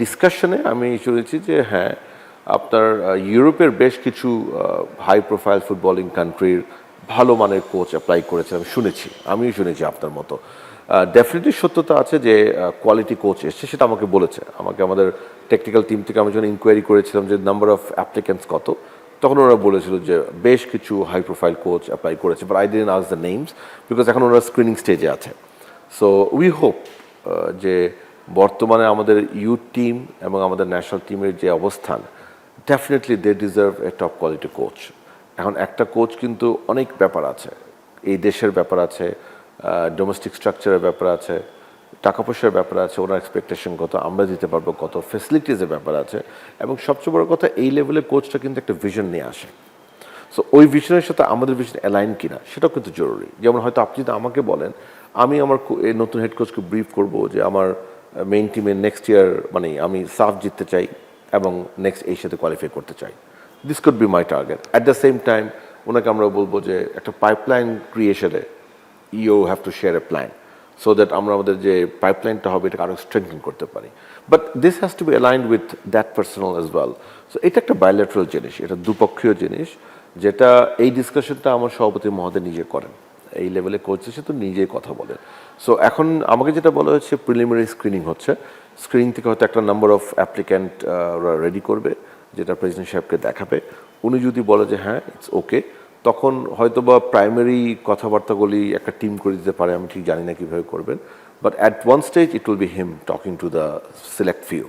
ডিসকাশনে আমি শুনেছি যে হ্যাঁ, আপনার ইউরোপের বেশ কিছু হাই প্রোফাইল ফুটবলিং কান্ট্রির ভালো মানের কোচ অ্যাপ্লাই করেছে আমি শুনেছি। আমিও শুনেছি আপনার মতো। ডেফিনেটলি সত্যতা আছে যে কোয়ালিটি কোচ এসছে, সেটা আমাকে বলেছে। আমাকে আমাদের টেকনিক্যাল টিম থেকে আমি যখন ইনকোয়ারি করেছিলাম যে নাম্বার অফ অ্যাপ্লিকেন্টস কত, তখন ওরা বলেছিল যে বেশ কিছু হাই প্রোফাইল কোচ অ্যাপ্লাই করেছে, but I didn't ask the names because এখন ওরা স্ক্রিনিং স্টেজে আছে। সো উই হোপ যে বর্তমানে আমাদের ইউথ টিম এবং আমাদের ন্যাশনাল টিমের যে অবস্থান, definitely they deserve a top quality coach. এখন একটা কোচ কিন্তু অনেক ব্যাপার আছে, এই দেশের ব্যাপার আছে, ডোমেস্টিক স্ট্রাকচারের ব্যাপার আছে, টাকা পয়সার ব্যাপার আছে, ওনার এক্সপেকটেশন কত, আমরা দিতে পারবো কত, ফেসিলিটিসের ব্যাপার আছে, এবং সবচেয়ে বড় কথা এই লেভেলের কোচটা কিন্তু একটা ভিশন নিয়ে আসে। সো ওই ভিশনের সাথে আমাদের ভিশন অ্যালাইন কিনা সেটাও কিন্তু জরুরি। যেমন হয়তো আপনি যদি আমাকে বলেন, আমি আমার এই নতুন হেড কোচকে ব্রিফ করব যে আমার মেইন টিমে নেক্সট ইয়ার মানে আমি সাফ জিততে চাই এবং নেক্সট এশিয়াতে কোয়ালিফাই করতে চাই, this could be my target. At the same time ওনাকে আমরা বলবো যে একটা পাইপলাইন ক্রিয়েশনে you have to share a plan so that আমরা আমাদের যে পাইপলাইনটা হবে এটাকে আরও স্ট্রেংথেন করতে পারি। But this has to be aligned with that personal as well. So এটা একটা বায়োলেটারাল জিনিস, এটা দুপক্ষীয় জিনিস, যেটা এই ডিসকাশনটা আমার সভাপতি মহোদয় নিজে করেন। এই লেভেলে কোচের সাথে নিজেই কথা বলেন। সো এখন আমাকে যেটা বলা হচ্ছে প্রিলিমিনারি স্ক্রিনিং হচ্ছে, স্ক্রিনিং থেকে হয়তো একটা নাম্বার অফ অ্যাপ্লিক্যান্ট ওরা রেডি করবে, যেটা প্রেসিডেন্ট সাহেবকে দেখাবে। উনি যদি বলে যে হ্যাঁ ইটস ওকে, তখন হয়তো বা প্রাইমারি কথাবার্তাগুলি একটা টিম করে দিতে পারে, আমি ঠিক জানি না কীভাবে করবেন, but at one stage it will be him talking to the select few.